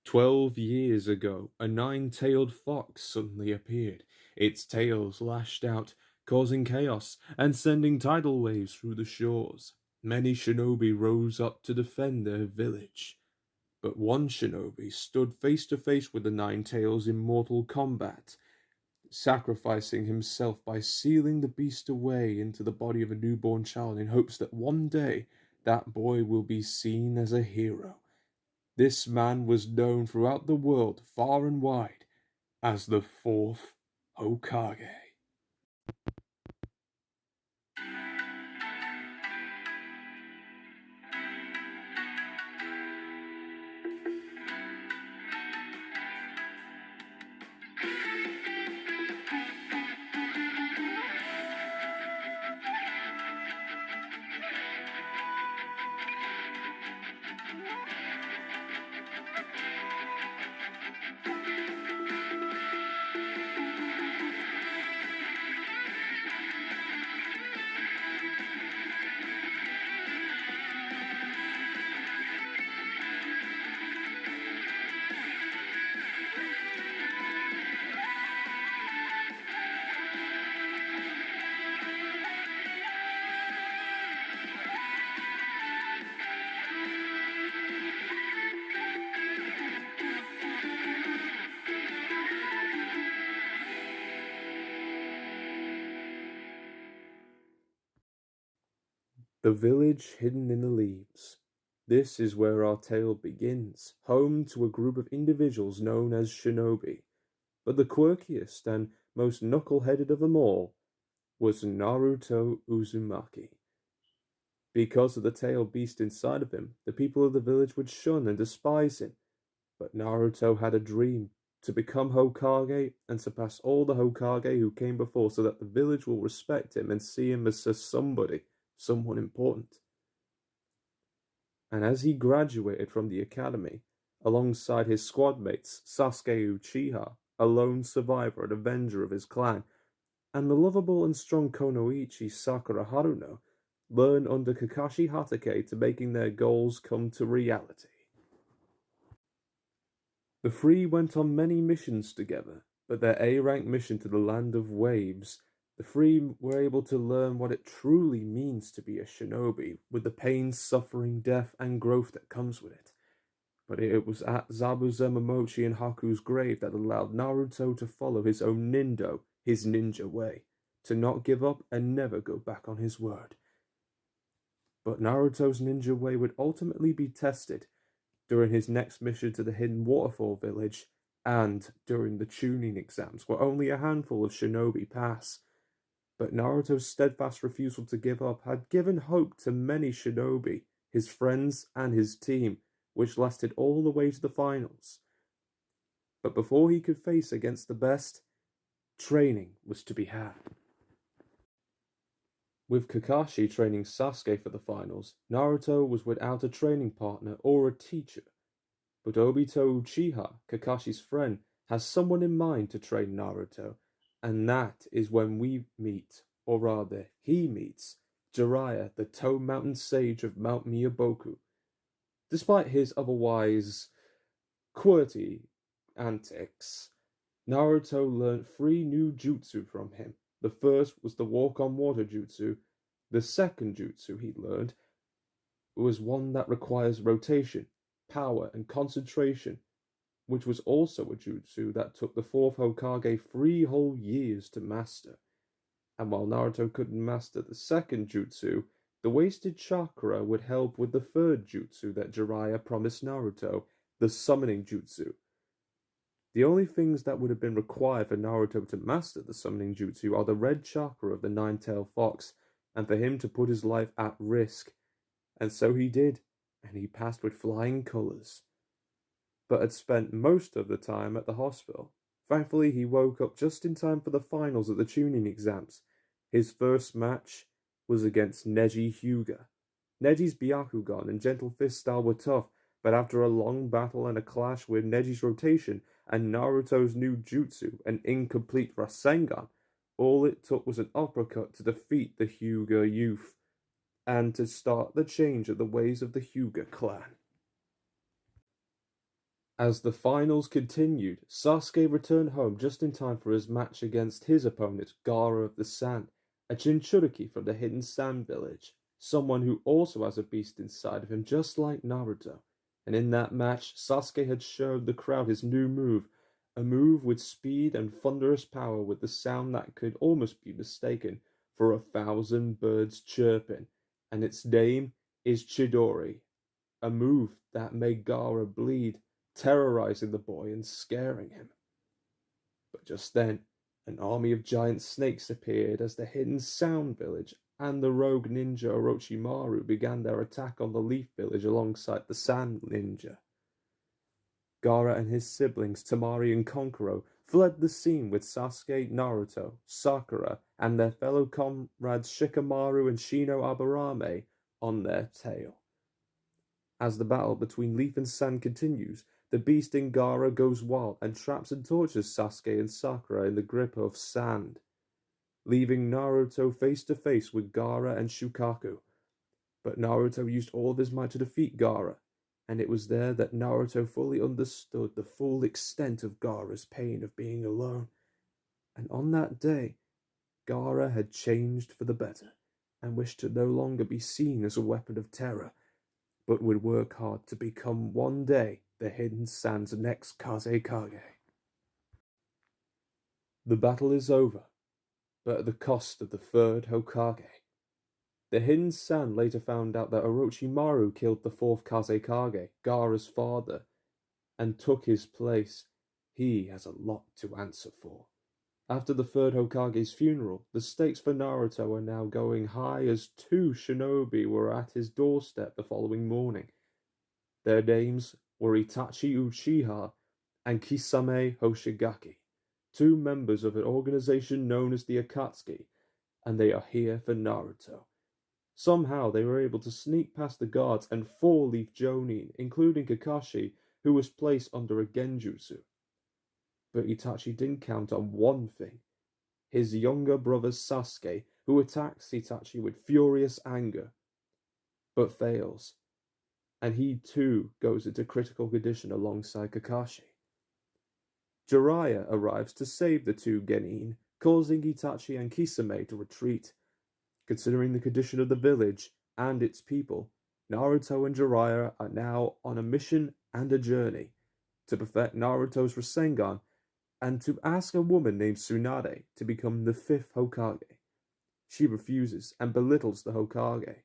12 years ago, a nine-tailed fox suddenly appeared, its tails lashed out, causing chaos and sending tidal waves through the shores. Many shinobi rose up to defend their village. But one shinobi stood face to face with the Nine Tails in mortal combat, sacrificing himself by sealing the beast away into the body of a newborn child in hopes that one day that boy will be seen as a hero. This man was known throughout the world, far and wide, as the Fourth Hokage. The village hidden in the leaves. This is where our tale begins, home to a group of individuals known as shinobi. But the quirkiest and most knuckle-headed of them all was Naruto Uzumaki. Because of the tailed beast inside of him, the people of the village would shun and despise him. But Naruto had a dream to become Hokage and surpass all the Hokage who came before so that the village will respect him and see him as somebody, someone important. And as he graduated from the academy, alongside his squad mates Sasuke Uchiha, a lone survivor and avenger of his clan, and the lovable and strong Konoichi Sakura Haruno, learn under Kakashi Hatake to making their goals come to reality. The three went on many missions together, but their A-rank mission to the Land of Waves, the three were able to learn what it truly means to be a shinobi, with the pain, suffering, death, and growth that comes with it. But it was at Zabuza Momochi and Haku's grave that allowed Naruto to follow his own nindo, his ninja way, to not give up and never go back on his word. But Naruto's ninja way would ultimately be tested during his next mission to the Hidden Waterfall Village, and during the Chunin exams, where only a handful of shinobi pass. But Naruto's steadfast refusal to give up had given hope to many shinobi, his friends and his team, which lasted all the way to the finals. But before he could face against the best, training was to be had. With Kakashi training Sasuke for the finals, Naruto was without a training partner or a teacher. But Obito Uchiha, Kakashi's friend, has someone in mind to train Naruto, and that is when we meet, or rather, he meets, Jiraiya, the Toe Mountain Sage of Mount Miyaboku. Despite his otherwise QWERTY antics, Naruto learned 3 new jutsu from him. The first was the walk on water jutsu. The second jutsu he learned was one that requires rotation, power, and concentration, which was also a jutsu that took the Fourth Hokage 3 whole years to master. And while Naruto couldn't master the second jutsu, the wasted chakra would help with the third jutsu that Jiraiya promised Naruto, the summoning jutsu. The only things that would have been required for Naruto to master the summoning jutsu are the red chakra of the nine-tailed fox, and for him to put his life at risk. And so he did, and he passed with flying colours, but had spent most of the time at the hospital. Thankfully, he woke up just in time for the finals of the Chunin exams. His first match was against Neji Hyuga. Neji's Byakugan and Gentle Fist style were tough, but after a long battle and a clash with Neji's rotation and Naruto's new jutsu, an incomplete Rasengan, all it took was an uppercut to defeat the Hyuga youth, and to start the change of the ways of the Hyuga clan. As the finals continued, Sasuke returned home just in time for his match against his opponent, Gaara of the Sand, a Jinchuriki from the Hidden Sand Village, someone who also has a beast inside of him just like Naruto. And in that match, Sasuke had showed the crowd his new move, a move with speed and thunderous power with the sound that could almost be mistaken for 1,000 birds chirping, and its name is Chidori, a move that made Gaara bleed, terrorizing the boy and scaring him. But just then, an army of giant snakes appeared as the hidden Sound Village and the rogue ninja Orochimaru began their attack on the Leaf Village alongside the Sand Ninja. Gaara and his siblings Temari and Konkoro fled the scene with Sasuke, Naruto, Sakura, and their fellow comrades Shikamaru and Shino Aburame on their tail. As the battle between Leaf and Sand continues, the beast in Gaara goes wild and traps and tortures Sasuke and Sakura in the grip of Sand, leaving Naruto face to face with Gaara and Shukaku. But Naruto used all of his might to defeat Gaara, and it was there that Naruto fully understood the full extent of Gaara's pain of being alone. And on that day, Gaara had changed for the better, and wished to no longer be seen as a weapon of terror, but would work hard to become one day the Hidden Sand's next Kazekage. The battle is over, but at the cost of the third Hokage. The Hidden Sand later found out that Orochimaru killed the fourth Kazekage, Gaara's father, and took his place. He has a lot to answer for. After the third Hokage's funeral, the stakes for Naruto are now going high as 2 shinobi were at his doorstep the following morning. Their names were Itachi Uchiha and Kisame Hoshigaki, 2 members of an organization known as the Akatsuki, and they are here for Naruto. Somehow they were able to sneak past the guards and 4-leaf Jonin, including Kakashi, who was placed under a genjutsu. But Itachi didn't count on one thing: his younger brother Sasuke, who attacks Itachi with furious anger, but fails, and he too goes into critical condition alongside Kakashi. Jiraiya arrives to save the 2 genin, causing Itachi and Kisame to retreat. Considering the condition of the village and its people, Naruto and Jiraiya are now on a mission and a journey to perfect Naruto's Rasengan and to ask a woman named Tsunade to become the 5th Hokage. She refuses and belittles the Hokage,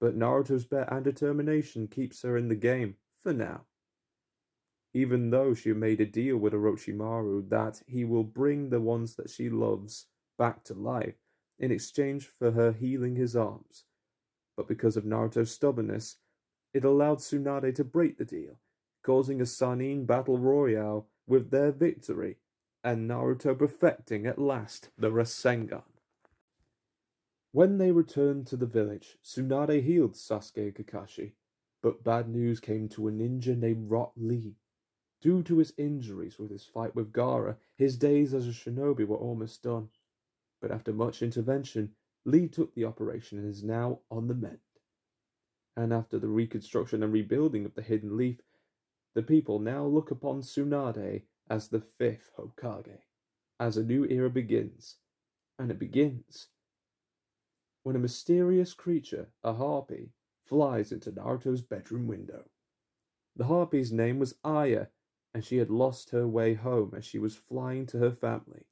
but Naruto's bet and determination keeps her in the game for now. Even though she made a deal with Orochimaru that he will bring the ones that she loves back to life in exchange for her healing his arms. But because of Naruto's stubbornness, it allowed Tsunade to break the deal, causing a Sannin battle royale with their victory, and Naruto perfecting at last the Rasengan. When they returned to the village, Tsunade healed Sasuke and Kakashi, but bad news came to a ninja named Rot Lee. Due to his injuries with his fight with Gaara, his days as a shinobi were almost done. But after much intervention, Lee took the operation and is now on the mend. And after the reconstruction and rebuilding of the Hidden Leaf, the people now look upon Tsunade as the 5th Hokage, as a new era begins. And it begins when a mysterious creature, a harpy, flies into Naruto's bedroom window. The harpy's name was Aya, and she had lost her way home as she was flying to her family.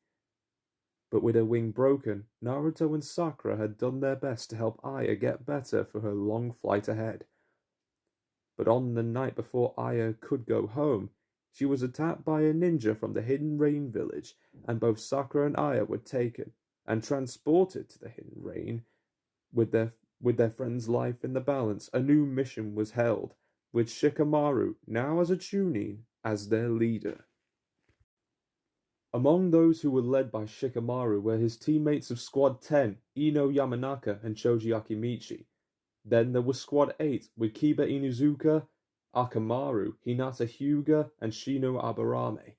But with her wing broken, Naruto and Sakura had done their best to help Aya get better for her long flight ahead. But on the night before Aya could go home, she was attacked by a ninja from the Hidden Rain village, and both Sakura and Aya were taken and transported to the Hidden Rain. With their friend's life in the balance, a new mission was held, with Shikamaru, now as a Chunin, as their leader. Among those who were led by Shikamaru were his teammates of Squad 10, Ino Yamanaka and Choji Akimichi. Then there was Squad 8 with Kiba Inuzuka, Akamaru, Hinata Hyuga, and Shino Aburame.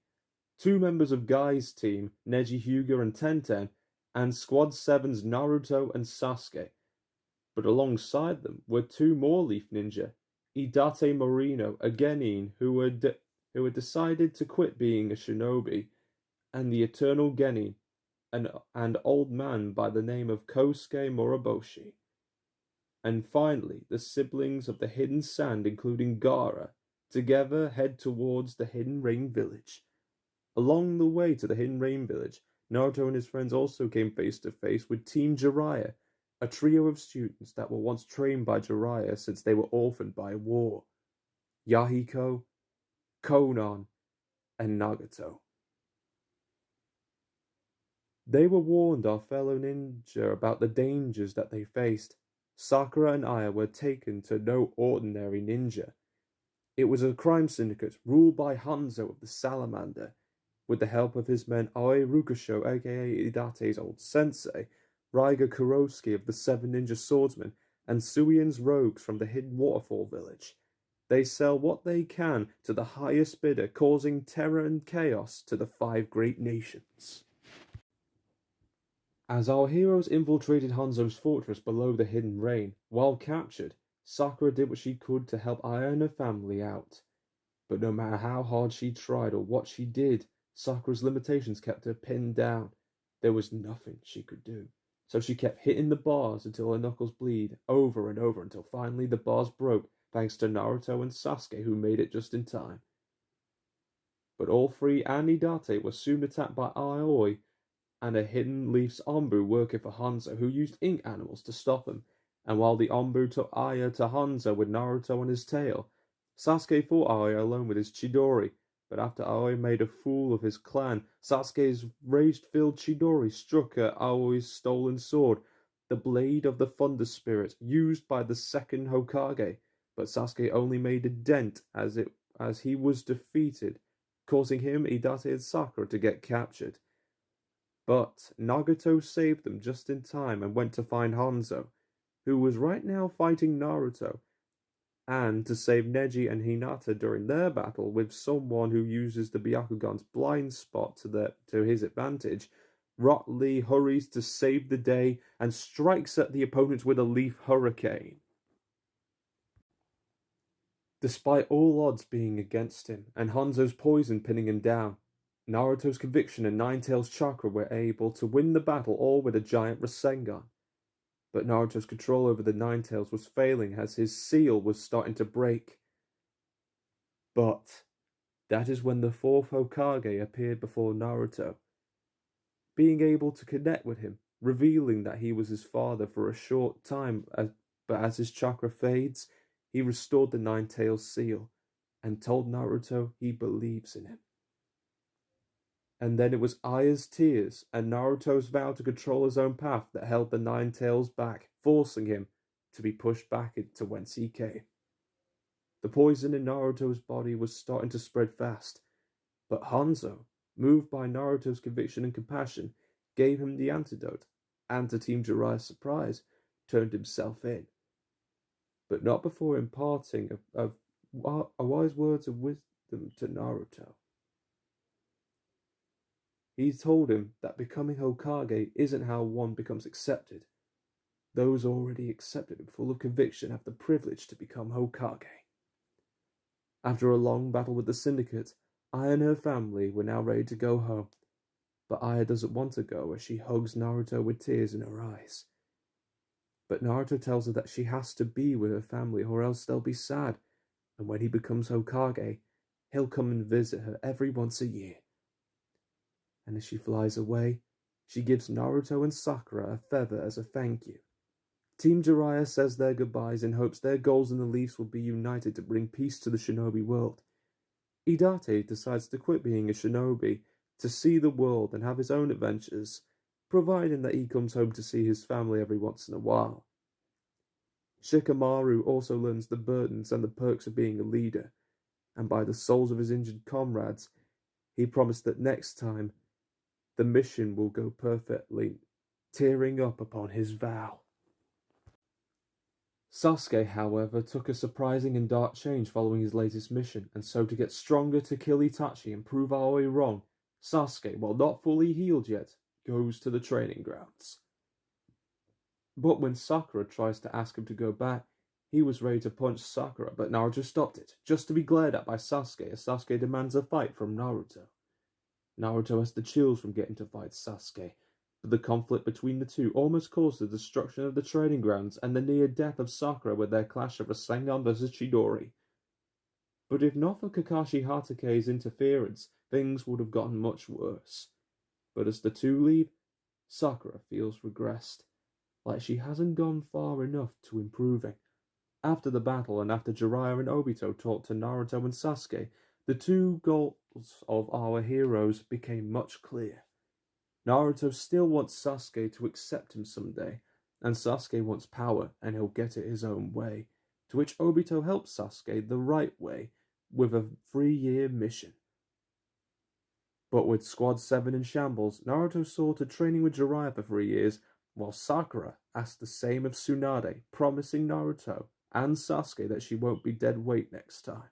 2 members of Guy's team, Neji Hyuga and Tenten, and Squad 7's Naruto and Sasuke. But alongside them were 2 more Leaf Ninja, Idate Morino, a Genin, who who had decided to quit being a shinobi, and the eternal genin, an old man by the name of Kosuke Moroboshi. And finally, the siblings of the Hidden Sand, including Gaara, together head towards the Hidden Rain Village. Along the way to the Hidden Rain Village, Naruto and his friends also came face to face with Team Jiraiya, a trio of students that were once trained by Jiraiya since they were orphaned by war. Yahiko, Konan, and Nagato. They were warned our fellow ninja about the dangers that they faced. Sakura and Aya were taken to no ordinary ninja. It was a crime syndicate ruled by Hanzo of the Salamander, with the help of his men Aoi Rukusho, aka Idate's old sensei, Raiga Kurosuke of the Seven Ninja Swordsmen, and Suien's rogues from the Hidden Waterfall Village. They sell what they can to the highest bidder, causing terror and chaos to the five great nations. As our heroes infiltrated Hanzo's fortress below the Hidden Rain, while captured, Sakura did what she could to help Aya and her family out. But no matter how hard she tried or what she did, Sakura's limitations kept her pinned down. There was nothing she could do. So she kept hitting the bars until her knuckles bleed, over and over, until finally the bars broke, thanks to Naruto and Sasuke, who made it just in time. But all three and Hidate were soon attacked by Aoi and a hidden leaf's Ombu working for Hanzo, who used ink animals to stop him. And while the Ombu took Aya to Hanzo with Naruto on his tail, Sasuke fought Aoi alone with his Chidori. But after Aoi made a fool of his clan, Sasuke's rage-filled Chidori struck at Aoi's stolen sword, the blade of the Thunder Spirit, used by the second Hokage. But Sasuke only made a dent as he was defeated, causing him, Hidate, and Sakura to get captured. But Nagato saved them just in time and went to find Hanzo, who was right now fighting Naruto, and to save Neji and Hinata during their battle with someone who uses the Byakugan's blind spot to his advantage. Rock Lee hurries to save the day and strikes at the opponents with a leaf hurricane. Despite all odds being against him and Hanzo's poison pinning him down, Naruto's conviction and Nine-Tails chakra were able to win the battle, all with a giant Rasengan. But Naruto's control over the Nine-Tails was failing as his seal was starting to break. But that is when the Fourth Hokage appeared before Naruto, being able to connect with him, revealing that he was his father for a short time, but as his chakra fades, he restored the Nine-Tails seal and told Naruto he believes in him. And then it was Aya's tears and Naruto's vow to control his own path that held the Nine-Tails back, forcing him to be pushed back into whence he came. The poison in Naruto's body was starting to spread fast, but Hanzo, moved by Naruto's conviction and compassion, gave him the antidote, and to Team Jiraiya's surprise, turned himself in. But not before imparting a wise words of wisdom to Naruto. He told him that becoming Hokage isn't how one becomes accepted. Those already accepted and full of conviction have the privilege to become Hokage. After a long battle with the Syndicate, Aya and her family were now ready to go home. But Aya doesn't want to go as she hugs Naruto with tears in her eyes. But Naruto tells her that she has to be with her family or else they'll be sad, and when he becomes Hokage, he'll come and visit her every once a year. And as she flies away, she gives Naruto and Sakura a feather as a thank you. Team Jiraiya says their goodbyes in hopes their goals and the Leafs will be united to bring peace to the shinobi world. Hidate decides to quit being a shinobi to see the world and have his own adventures, providing that he comes home to see his family every once in a while. Shikamaru also learns the burdens and the perks of being a leader, and by the souls of his injured comrades, he promised that next time the mission will go perfectly, tearing up upon his vow. Sasuke, however, took a surprising and dark change following his latest mission, and so to get stronger to kill Itachi and prove Aoi wrong, Sasuke, while not fully healed yet, goes to the training grounds. But when Sakura tries to ask him to go back, He was ready to punch Sakura, but Naruto stopped it, just to be glared at by Sasuke as Sasuke demands a fight from Naruto. Naruto has the chills from getting to fight Sasuke, but the conflict between the two almost caused the destruction of the training grounds and the near death of Sakura with their clash of Rasengan vs Chidori. But if not for Kakashi Hatake's interference, things would have gotten much worse. But as the two leave, Sakura feels regressed, like she hasn't gone far enough to improving. After the battle and after Jiraiya and Obito talked to Naruto and Sasuke, the two goals of our heroes became much clear. Naruto still wants Sasuke to accept him someday, and Sasuke wants power and he'll get it his own way, to which Obito helps Sasuke the right way with a 3-year mission. But with Squad 7 in shambles, Naruto saw to training with Jiraiya for 3 years, while Sakura asked the same of Tsunade, promising Naruto and Sasuke that she won't be dead weight next time.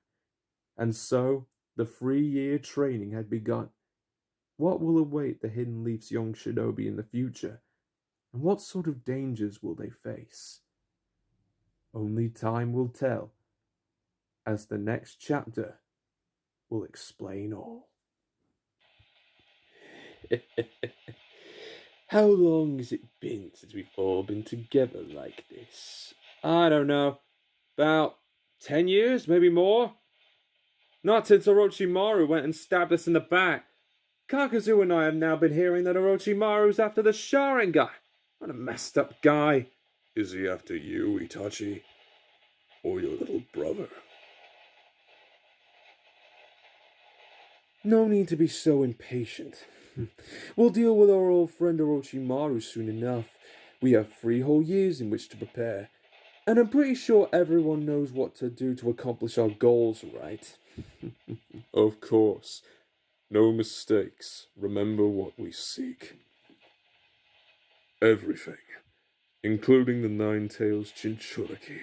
And so, the 3-year training had begun. What will await the Hidden Leaf's young shinobi in the future? And what sort of dangers will they face? Only time will tell, as the next chapter will explain all. How long has it been since we've all been together like this? I don't know. About 10 years, maybe more? Not since Orochimaru went and stabbed us in the back. Kakazu and I have now been hearing that Orochimaru's after the Sharingan. What a messed up guy. Is he after you, Itachi? Or your little brother? No need to be so impatient. We'll deal with our old friend Orochimaru soon enough. We have 3 whole years in which to prepare. And I'm pretty sure everyone knows what to do to accomplish our goals, right? Of course. No mistakes. Remember what we seek. Everything. Including the Nine-Tails Jinchuriki.